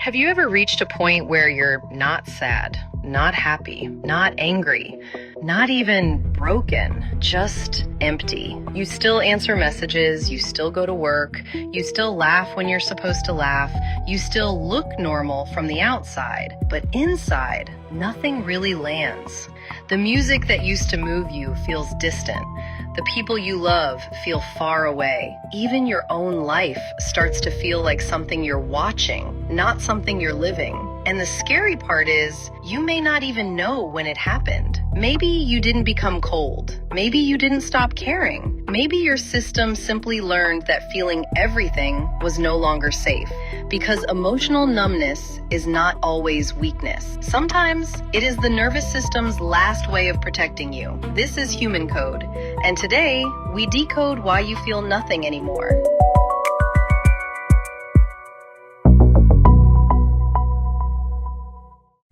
Have you ever reached a point where you're not sad, not happy, not angry, not even broken, just empty? You still answer messages, you still go to work, you still laugh when you're supposed to laugh, you still look normal from the outside, but inside, nothing really lands. The music that used to move you feels distant. The people you love feel far away. Even your own life starts to feel like something you're watching, not something you're living. And the scary part is, you may not even know when it happened. Maybe you didn't become cold. Maybe you didn't stop caring. Maybe your system simply learned that feeling everything was no longer safe. Because emotional numbness is not always weakness. Sometimes it is the nervous system's last way of protecting you. This is HumanCode, and today we decode why you feel nothing anymore.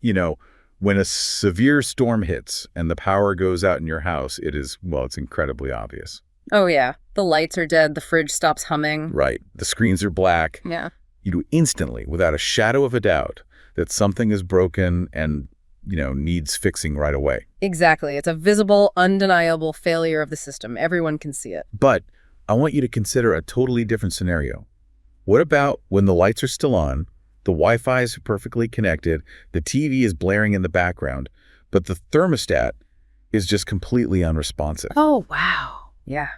You know, when a severe storm hits and the power goes out in your house, it's incredibly obvious. Oh, yeah. The lights are dead. The fridge stops humming. Right. The screens are black. Yeah. You do instantly, without a shadow of a doubt, that something is broken and, needs fixing right away. Exactly. It's a visible, undeniable failure of the system. Everyone can see it. But I want you to consider a totally different scenario. What about when the lights are still on, the Wi-Fi is perfectly connected, the TV is blaring in the background, but the thermostat is just completely unresponsive? Oh, wow. Yeah.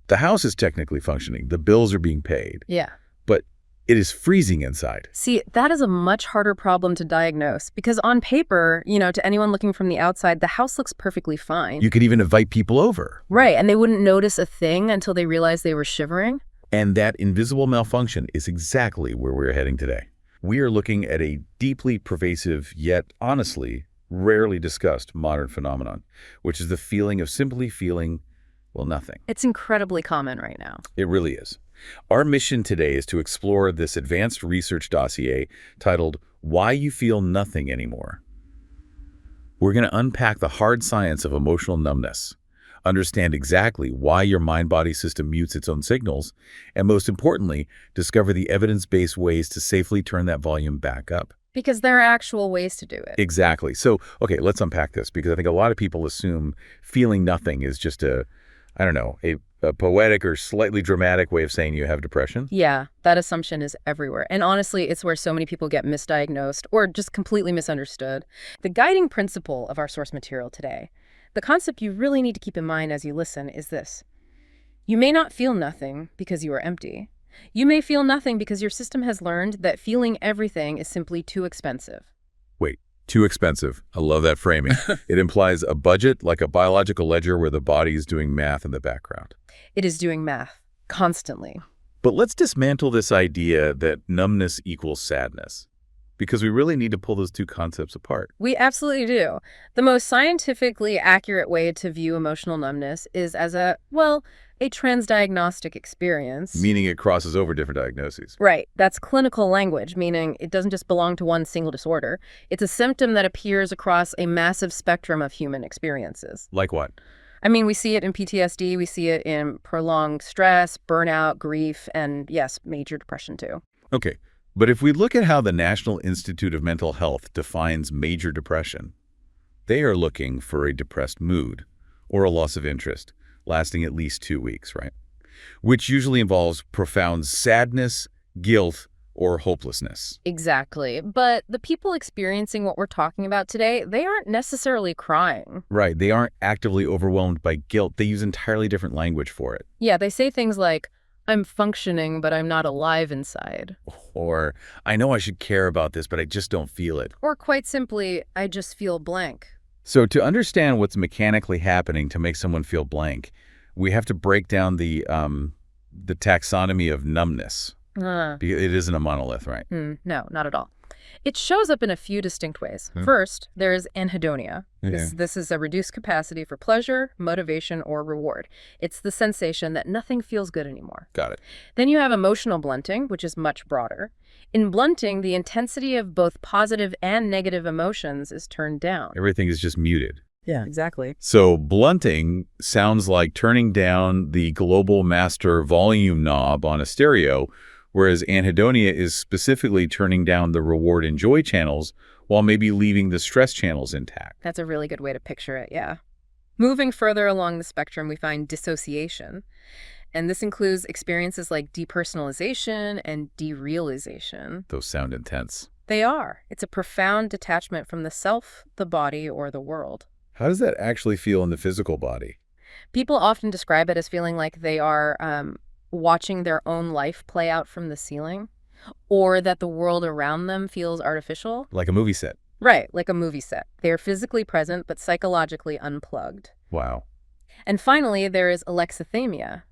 The house is technically functioning. The bills are being paid. Yeah. But it is freezing inside. See, that is a much harder problem to diagnose because on paper, to anyone looking from the outside, the house looks perfectly fine. You could even invite people over. Right, and they wouldn't notice a thing until they realized they were shivering. And that invisible malfunction is exactly where we're heading today. We are looking at a deeply pervasive, yet honestly, rarely discussed modern phenomenon, which is the feeling of simply feeling, nothing. It's incredibly common right now. It really is. Our mission today is to explore this advanced research dossier titled, Why You Feel Nothing Anymore. We're going to unpack the hard science of emotional numbness, understand exactly why your mind-body system mutes its own signals, and most importantly, discover the evidence-based ways to safely turn that volume back up. Because there are actual ways to do it. Exactly. So, okay, let's unpack this, because I think a lot of people assume feeling nothing is just a poetic or slightly dramatic way of saying you have depression. Yeah, that assumption is everywhere. And honestly, it's where so many people get misdiagnosed or just completely misunderstood. The guiding principle of our source material today, the concept you really need to keep in mind as you listen, is this. You may not feel nothing because you are empty. You may feel nothing because your system has learned that feeling everything is simply too expensive. Wait, too expensive. I love that framing. It implies a budget, like a biological ledger where the body is doing math in the background. It is doing math, constantly. But let's dismantle this idea that numbness equals sadness, because we really need to pull those two concepts apart. We absolutely do. The most scientifically accurate way to view emotional numbness is as a transdiagnostic experience. Meaning it crosses over different diagnoses. Right. That's clinical language, meaning it doesn't just belong to one single disorder. It's a symptom that appears across a massive spectrum of human experiences. Like what? We see it in PTSD, we see it in prolonged stress, burnout, grief, and yes, major depression too. Okay. But if we look at how the National Institute of Mental Health defines major depression, they are looking for a depressed mood or a loss of interest lasting at least 2 weeks, right? Which usually involves profound sadness, guilt, or hopelessness. Exactly. But the people experiencing what we're talking about today, they aren't necessarily crying. Right. They aren't actively overwhelmed by guilt. They use entirely different language for it. Yeah, they say things like, I'm functioning, but I'm not alive inside. Or, I know I should care about this, but I just don't feel it. Or quite simply, I just feel blank. So to understand what's mechanically happening to make someone feel blank, we have to break down the taxonomy of numbness. Because it isn't a monolith, right? No, not at all. It shows up in a few distinct ways. First, there's anhedonia. This is a reduced capacity for pleasure, motivation, or reward. It's the sensation that nothing feels good anymore. Got it. Then you have emotional blunting, which is much broader. In blunting, the intensity of both positive and negative emotions is turned down. Everything is just muted. Yeah, exactly. So blunting sounds like turning down the global master volume knob on a stereo whereas anhedonia is specifically turning down the reward and joy channels while maybe leaving the stress channels intact. That's a really good way to picture it, yeah. Moving further along the spectrum, we find dissociation. And this includes experiences like depersonalization and derealization. Those sound intense. They are. It's a profound detachment from the self, the body, or the world. How does that actually feel in the physical body? People often describe it as feeling like they are watching their own life play out from the ceiling, or that the world around them feels artificial. Like a movie set. Right, like a movie set. They are physically present, but psychologically unplugged. Wow. And finally, there is alexithymia,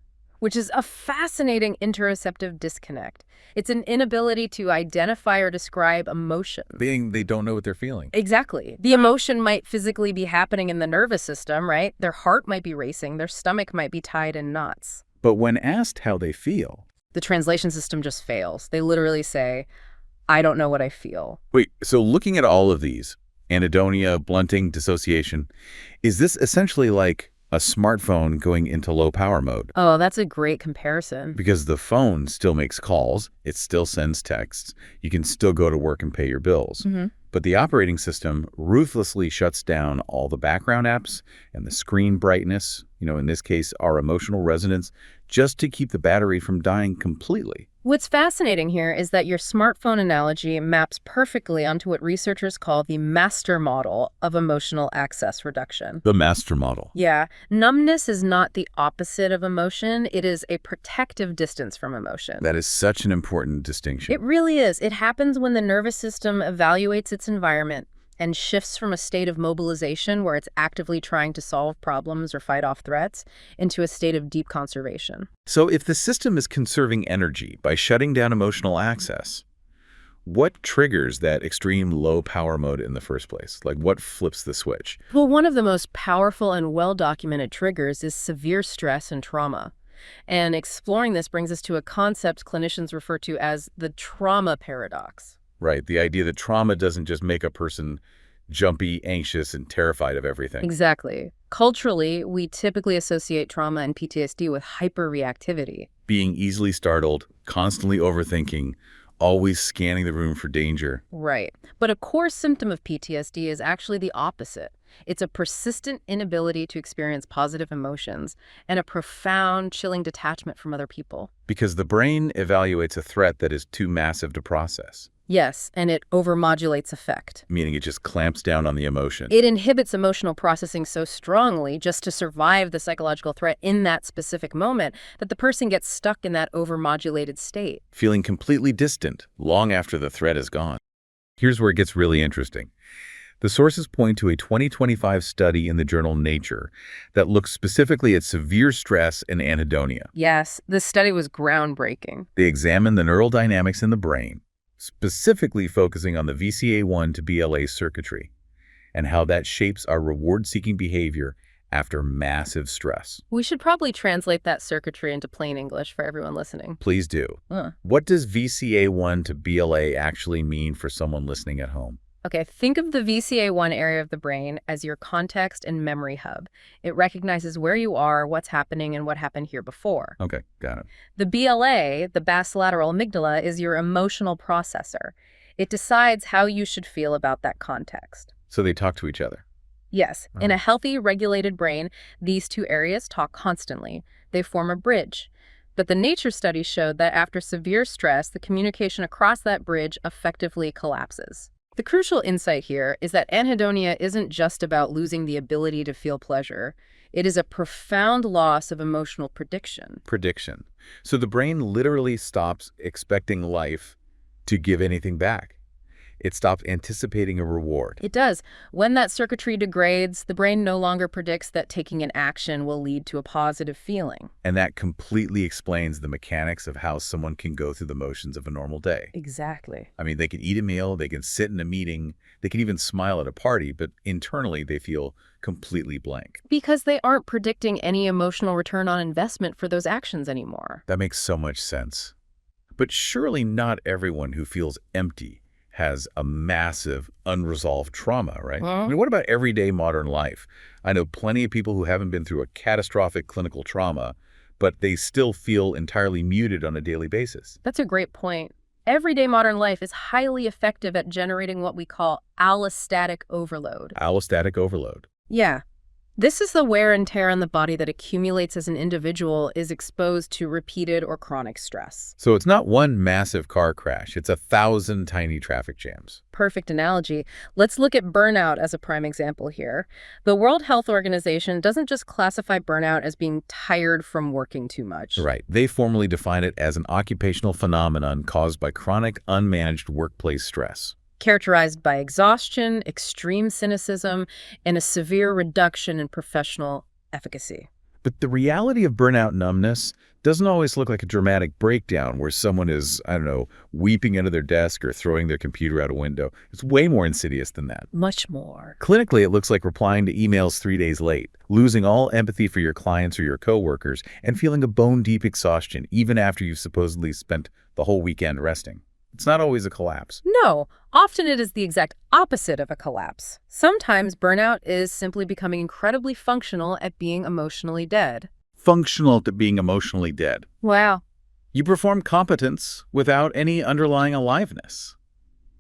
which is a fascinating interoceptive disconnect. It's an inability to identify or describe emotion. They don't know what they're feeling. Exactly. The emotion might physically be happening in the nervous system, right? Their heart might be racing, their stomach might be tied in knots. But when asked how they feel... The translation system just fails. They literally say, I don't know what I feel. Wait, so looking at all of these, anhedonia, blunting, dissociation, is this essentially like a smartphone going into low power mode? Oh, that's a great comparison. Because the phone still makes calls, it still sends texts, you can still go to work and pay your bills. But the operating system ruthlessly shuts down all the background apps and the screen brightness, in this case, our emotional resonance, just to keep the battery from dying completely. What's fascinating here is that your smartphone analogy maps perfectly onto what researchers call the master model of emotional access reduction. The master model. Yeah. Numbness is not the opposite of emotion. It is a protective distance from emotion. That is such an important distinction. It really is. It happens when the nervous system evaluates its environment and shifts from a state of mobilization where it's actively trying to solve problems or fight off threats into a state of deep conservation. So if the system is conserving energy by shutting down emotional access, what triggers that extreme low power mode in the first place? Like what flips the switch? Well, one of the most powerful and well-documented triggers is severe stress and trauma. And exploring this brings us to a concept clinicians refer to as the trauma paradox. Right, the idea that trauma doesn't just make a person jumpy, anxious, and terrified of everything. Exactly. Culturally, we typically associate trauma and PTSD with hyperreactivity. Being easily startled, constantly overthinking, always scanning the room for danger. Right. But a core symptom of PTSD is actually the opposite. It's a persistent inability to experience positive emotions and a profound, chilling detachment from other people. Because the brain evaluates a threat that is too massive to process. Yes, and it overmodulates effect. Meaning it just clamps down on the emotion. It inhibits emotional processing so strongly just to survive the psychological threat in that specific moment that the person gets stuck in that overmodulated state. Feeling completely distant long after the threat is gone. Here's where it gets really interesting. The sources point to a 2025 study in the journal Nature that looks specifically at severe stress and anhedonia. Yes, this study was groundbreaking. They examined the neural dynamics in the brain, specifically focusing on the VCA1 to BLA circuitry and how that shapes our reward-seeking behavior after massive stress. We should probably translate that circuitry into plain English for everyone listening. Please do. What does VCA1 to BLA actually mean for someone listening at home? Okay, think of the VCA1 area of the brain as your context and memory hub. It recognizes where you are, what's happening, and what happened here before. Okay, got it. The BLA, the basolateral amygdala, is your emotional processor. It decides how you should feel about that context. So they talk to each other? Yes. In a healthy, regulated brain, these two areas talk constantly. They form a bridge. But the Nature study showed that after severe stress, the communication across that bridge effectively collapses. The crucial insight here is that anhedonia isn't just about losing the ability to feel pleasure. It is a profound loss of emotional prediction. Prediction. So the brain literally stops expecting life to give anything back. It stops anticipating a reward. It does. When that circuitry degrades, the brain no longer predicts that taking an action will lead to a positive feeling. And that completely explains the mechanics of how someone can go through the motions of a normal day. Exactly. I mean, they can eat a meal, they can sit in a meeting, they can even smile at a party, but internally they feel completely blank. Because they aren't predicting any emotional return on investment for those actions anymore. That makes so much sense. But surely not everyone who feels empty has a massive unresolved trauma, right? I mean, what about everyday modern life? I know plenty of people who haven't been through a catastrophic clinical trauma, but they still feel entirely muted on a daily basis. That's a great point. Everyday modern life is highly effective at generating what we call allostatic overload. Allostatic overload. Yeah. This is the wear and tear on the body that accumulates as an individual is exposed to repeated or chronic stress. So it's not one massive car crash, it's 1,000 tiny traffic jams. Perfect analogy. Let's look at burnout as a prime example here. The World Health Organization doesn't just classify burnout as being tired from working too much. Right. They formally define it as an occupational phenomenon caused by chronic, unmanaged workplace stress. Characterized by exhaustion, extreme cynicism, and a severe reduction in professional efficacy. But the reality of burnout numbness doesn't always look like a dramatic breakdown where someone is, I don't know, weeping under their desk or throwing their computer out a window. It's way more insidious than that. Much more. Clinically, it looks like replying to emails 3 days late, losing all empathy for your clients or your coworkers, and feeling a bone-deep exhaustion even after you've supposedly spent the whole weekend resting. It's not always a collapse. No, often it is the exact opposite of a collapse. Sometimes burnout is simply becoming incredibly functional at being emotionally dead. Functional to being emotionally dead. Wow. You perform competence without any underlying aliveness.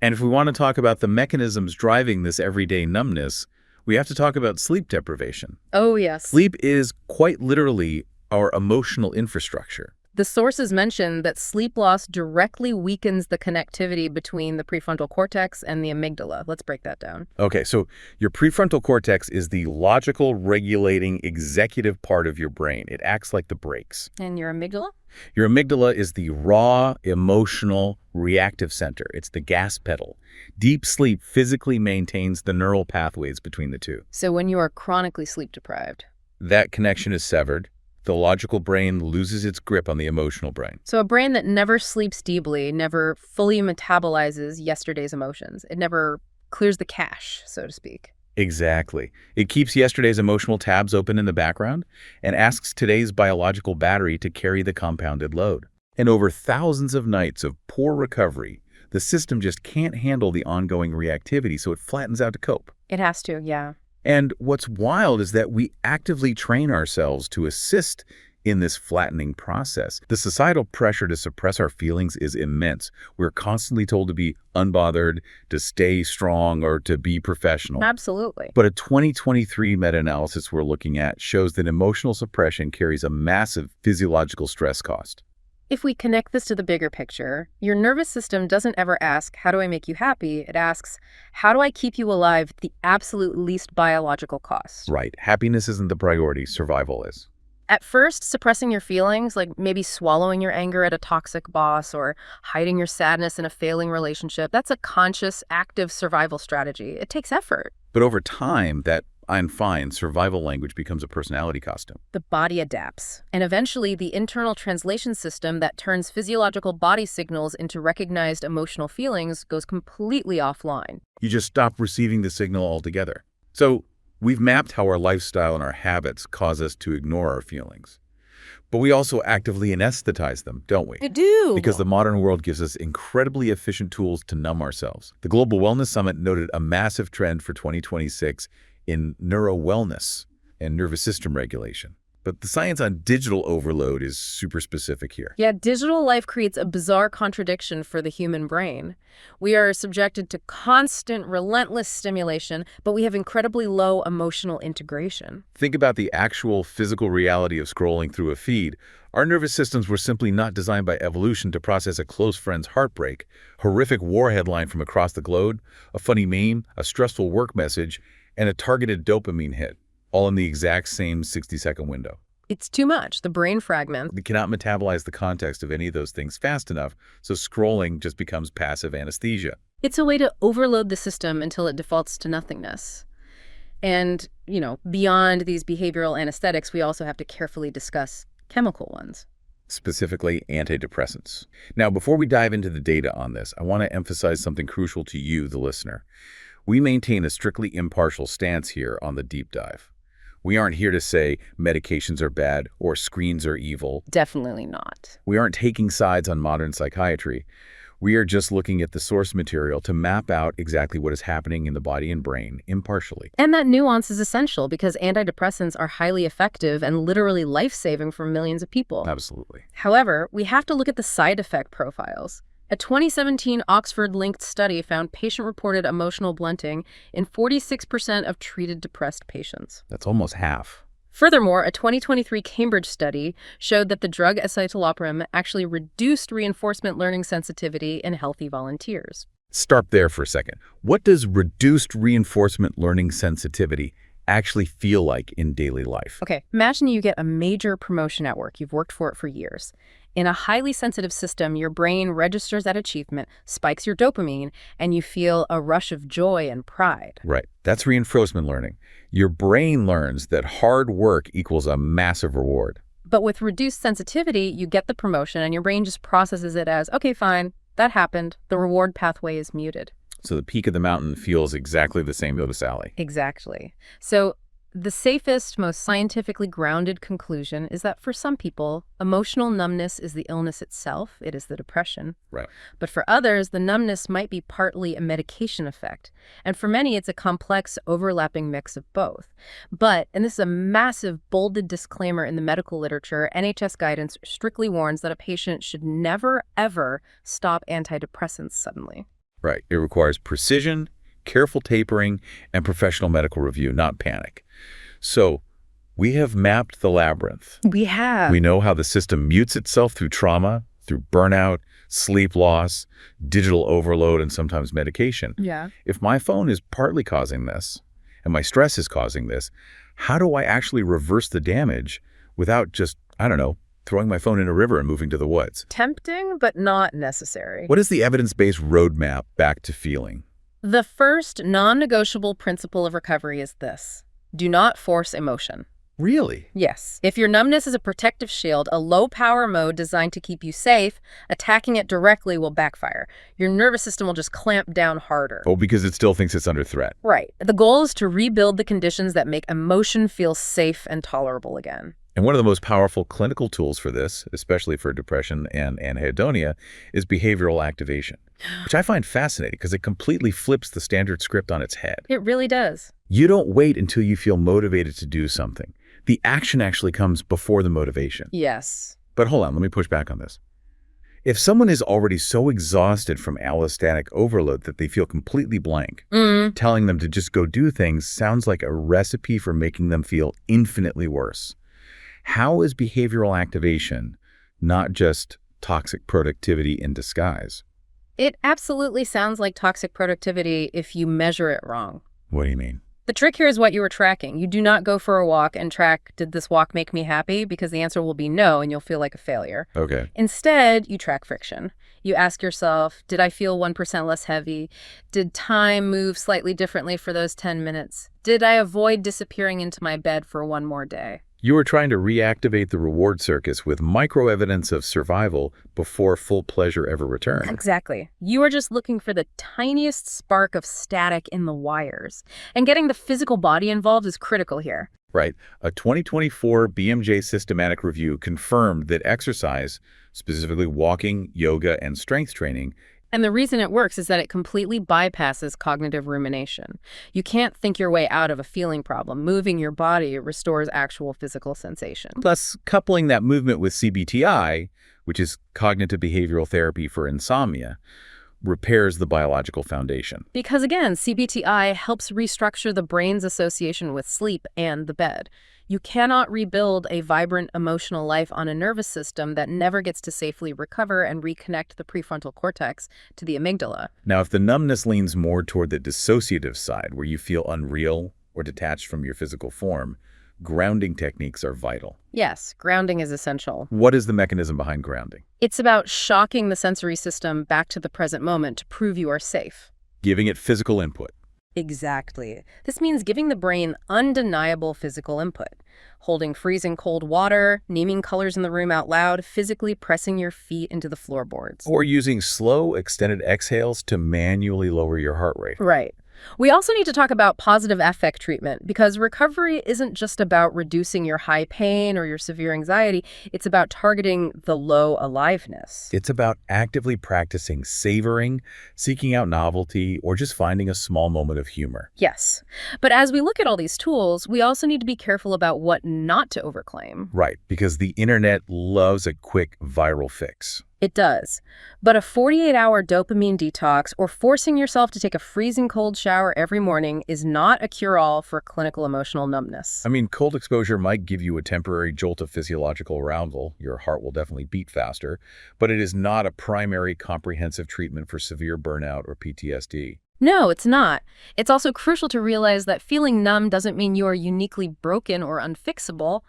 And if we want to talk about the mechanisms driving this everyday numbness, we have to talk about sleep deprivation. Oh, yes. Sleep is quite literally our emotional infrastructure. The sources mention that sleep loss directly weakens the connectivity between the prefrontal cortex and the amygdala. Let's break that down. Okay, so your prefrontal cortex is the logical, regulating, executive part of your brain. It acts like the brakes. And your amygdala? Your amygdala is the raw, emotional, reactive center. It's the gas pedal. Deep sleep physically maintains the neural pathways between the two. So when you are chronically sleep deprived. That connection is severed. The logical brain loses its grip on the emotional brain. So a brain that never sleeps deeply, never fully metabolizes yesterday's emotions. It never clears the cache, so to speak. Exactly. It keeps yesterday's emotional tabs open in the background and asks today's biological battery to carry the compounded load. And over thousands of nights of poor recovery, the system just can't handle the ongoing reactivity, so it flattens out to cope. It has to, yeah. And what's wild is that we actively train ourselves to assist in this flattening process. The societal pressure to suppress our feelings is immense. We're constantly told to be unbothered, to stay strong, or to be professional. Absolutely. But a 2023 meta-analysis we're looking at shows that emotional suppression carries a massive physiological stress cost. If we connect this to the bigger picture, your nervous system doesn't ever ask, how do I make you happy? It asks, how do I keep you alive at the absolute least biological cost? Right. Happiness isn't the priority. Survival is. At first, suppressing your feelings, like maybe swallowing your anger at a toxic boss or hiding your sadness in a failing relationship, that's a conscious, active survival strategy. It takes effort. But over time, that I'm fine survival language becomes a personality costume. The body adapts. And eventually, the internal translation system that turns physiological body signals into recognized emotional feelings goes completely offline. You just stop receiving the signal altogether. So we've mapped how our lifestyle and our habits cause us to ignore our feelings. But we also actively anesthetize them, don't we? We do. Because the modern world gives us incredibly efficient tools to numb ourselves. The Global Wellness Summit noted a massive trend for 2026 in neuro-wellness and nervous system regulation. But the science on digital overload is super specific here. Yeah, digital life creates a bizarre contradiction for the human brain. We are subjected to constant, relentless stimulation, but we have incredibly low emotional integration. Think about the actual physical reality of scrolling through a feed. Our nervous systems were simply not designed by evolution to process a close friend's heartbreak, horrific war headline from across the globe, a funny meme, a stressful work message, and a targeted dopamine hit, all in the exact same 60-second window. It's too much. The brain fragments. We cannot metabolize the context of any of those things fast enough, so scrolling just becomes passive anesthesia. It's a way to overload the system until it defaults to nothingness. And, beyond these behavioral anesthetics, we also have to carefully discuss chemical ones. Specifically, antidepressants. Now, before we dive into the data on this, I want to emphasize something crucial to you, the listener. We maintain a strictly impartial stance here on the deep dive. We aren't here to say medications are bad or screens are evil. Definitely not. We aren't taking sides on modern psychiatry. We are just looking at the source material to map out exactly what is happening in the body and brain impartially. And that nuance is essential because antidepressants are highly effective and literally life-saving for millions of people. Absolutely. However, we have to look at the side effect profiles. A 2017 Oxford-linked study found patient-reported emotional blunting in 46% of treated depressed patients. That's almost half. Furthermore, a 2023 Cambridge study showed that the drug escitalopram actually reduced reinforcement learning sensitivity in healthy volunteers. Stop there for a second. What does reduced reinforcement learning sensitivity actually feel like in daily life? Okay, imagine you get a major promotion at work. You've worked for it for years. In a highly sensitive system, your brain registers that achievement, spikes your dopamine, and you feel a rush of joy and pride. Right. That's reinforcement learning. Your brain learns that hard work equals a massive reward. But with reduced sensitivity, you get the promotion and your brain just processes it as, okay, fine, that happened. The reward pathway is muted. So the peak of the mountain feels exactly the same to the Sally. Exactly. So the safest, most scientifically grounded conclusion is that for some people, emotional numbness is the illness itself. It is the depression. Right. But for others, the numbness might be partly a medication effect. And for many, it's a complex, overlapping mix of both. But, and this is a massive, bolded disclaimer in the medical literature, NHS guidance strictly warns that a patient should never, ever stop antidepressants suddenly. Right. It requires precision, careful tapering, and professional medical review, not panic. So we have mapped the labyrinth. We have. We know how the system mutes itself through trauma, through burnout, sleep loss, digital overload, and sometimes medication. Yeah. If my phone is partly causing this, and my stress is causing this, how do I actually reverse the damage without just, I don't know, throwing my phone in a river and moving to the woods? Tempting, but not necessary. What is the evidence-based roadmap back to feeling? The first non-negotiable principle of recovery is this: do not force emotion. Really? Yes. If your numbness is a protective shield, a low-power mode designed to keep you safe, attacking it directly will backfire. Your nervous system will just clamp down harder. Oh, because it still thinks it's under threat. Right. The goal is to rebuild the conditions that make emotion feel safe and tolerable again. And one of the most powerful clinical tools for this, especially for depression and anhedonia, is behavioral activation, which I find fascinating because it completely flips the standard script on its head. It really does. You don't wait until you feel motivated to do something. The action actually comes before the motivation. Yes. But hold on, let me push back on this. If someone is already so exhausted from allostatic overload that they feel completely blank, telling them to just go do things sounds like a recipe for making them feel infinitely worse. How is behavioral activation not just toxic productivity in disguise? It absolutely sounds like toxic productivity if you measure it wrong. What do you mean? The trick here is what you were tracking. You do not go for a walk and track, did this walk make me happy? Because the answer will be no, and you'll feel like a failure. Okay. Instead, you track friction. You ask yourself, did I feel 1% less heavy? Did time move slightly differently for those 10 minutes? Did I avoid disappearing into my bed for one more day? You are trying to reactivate the reward circus with micro-evidence of survival before full pleasure ever returns. Exactly. You are just looking for the tiniest spark of static in the wires. And getting the physical body involved is critical here. Right. A 2024 BMJ systematic review confirmed that exercise, specifically walking, yoga, and strength training, And the reason it works is that it completely bypasses cognitive rumination. You can't think your way out of a feeling problem. Moving your body restores actual physical sensation. plus coupling that movement with CBTI, which is cognitive behavioral therapy for insomnia, repairs the biological foundation. Because again, CBTI helps restructure the brain's association with sleep and the bed. You cannot rebuild a vibrant emotional life on a nervous system that never gets to safely recover and reconnect the prefrontal cortex to the amygdala. Now, if the numbness leans more toward the dissociative side, where you feel unreal or detached from your physical form, grounding techniques are vital. Yes, grounding is essential. What is the mechanism behind grounding? It's about shocking the sensory system back to the present moment to prove you are safe. Giving it physical input. Exactly. This means giving the brain undeniable physical input. Holding freezing cold water, naming colors in the room out loud, physically pressing your feet into the floorboards. Or using slow, extended exhales to manually lower your heart rate. Right. We also need to talk about positive affect treatment because recovery isn't just about reducing your high pain or your severe anxiety. It's about targeting the low aliveness. It's about actively practicing savoring, seeking out novelty, or just finding a small moment of humor. Yes. But as we look at all these tools, we also need to be careful about what not to overclaim. Right, because the internet loves a quick viral fix. It does. But a 48-hour dopamine detox or forcing yourself to take a freezing cold shower every morning is not a cure-all for clinical emotional numbness. I mean, cold exposure might give you a temporary jolt of physiological arousal. Your heart will definitely beat faster, but it is not a primary comprehensive treatment for severe burnout or PTSD. No, it's not. It's also crucial to realize that feeling numb doesn't mean you are uniquely broken or unfixable,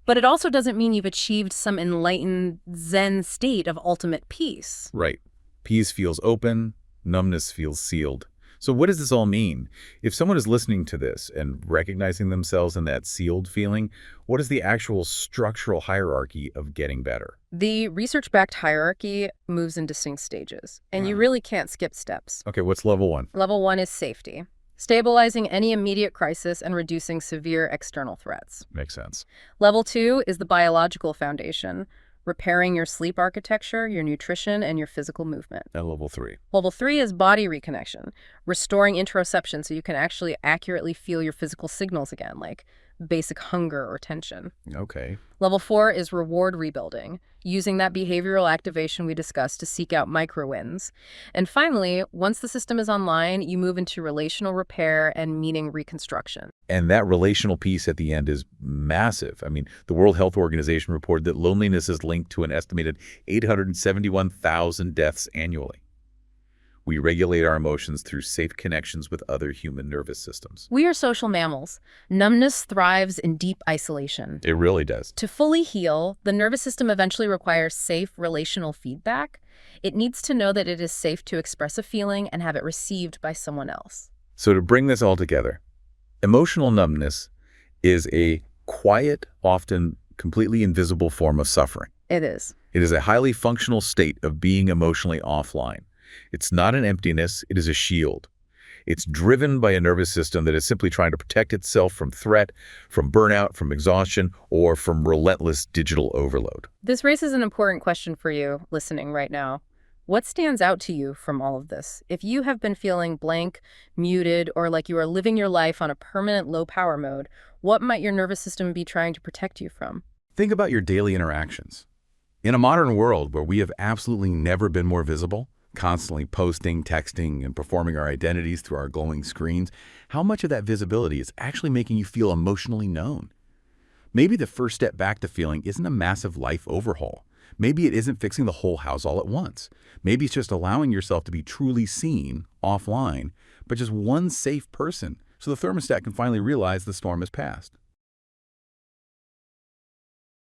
but it also doesn't mean you've achieved some enlightened Zen state of ultimate peace. Right. Peace feels open, numbness feels sealed. So what does this all mean? If someone is listening to this and recognizing themselves in that sealed feeling, what is the actual structural hierarchy of getting better? The research-backed hierarchy moves in distinct stages, and you really can't skip steps. Okay, what's level 1? Level 1 is safety, stabilizing any immediate crisis and reducing severe external threats. Makes sense. Level 2 is the biological foundation, repairing your sleep architecture, your nutrition, and your physical movement. And level 3? Level 3 is body reconnection, restoring interoception so you can actually accurately feel your physical signals again, like basic hunger or tension. Okay. Level 4 is reward rebuilding, using that behavioral activation we discussed to seek out micro wins. And finally, once the system is online, you move into relational repair and meaning reconstruction. And that relational piece at the end is massive. I mean, the World Health Organization reported that loneliness is linked to an estimated 871,000 deaths annually. We regulate our emotions through safe connections with other human nervous systems. We are social mammals. Numbness thrives in deep isolation. It really does. To fully heal, the nervous system eventually requires safe relational feedback. It needs to know that it is safe to express a feeling and have it received by someone else. So to bring this all together, emotional numbness is a quiet, often completely invisible form of suffering. It is. It is a highly functional state of being emotionally offline. It's not an emptiness, it is a shield. It's driven by a nervous system that is simply trying to protect itself from threat, from burnout, from exhaustion, or from relentless digital overload. This raises an important question for you listening right now. What stands out to you from all of this? If you have been feeling blank, muted, or like you are living your life on a permanent low power mode, what might your nervous system be trying to protect you from? Think about your daily interactions. In a modern world where we have absolutely never been more visible, constantly posting, texting, and performing our identities through our glowing screens, how much of that visibility is actually making you feel emotionally known? Maybe the first step back to feeling isn't a massive life overhaul. Maybe it isn't fixing the whole house all at once. Maybe it's just allowing yourself to be truly seen offline, but just one safe person, so the thermostat can finally realize the storm has passed.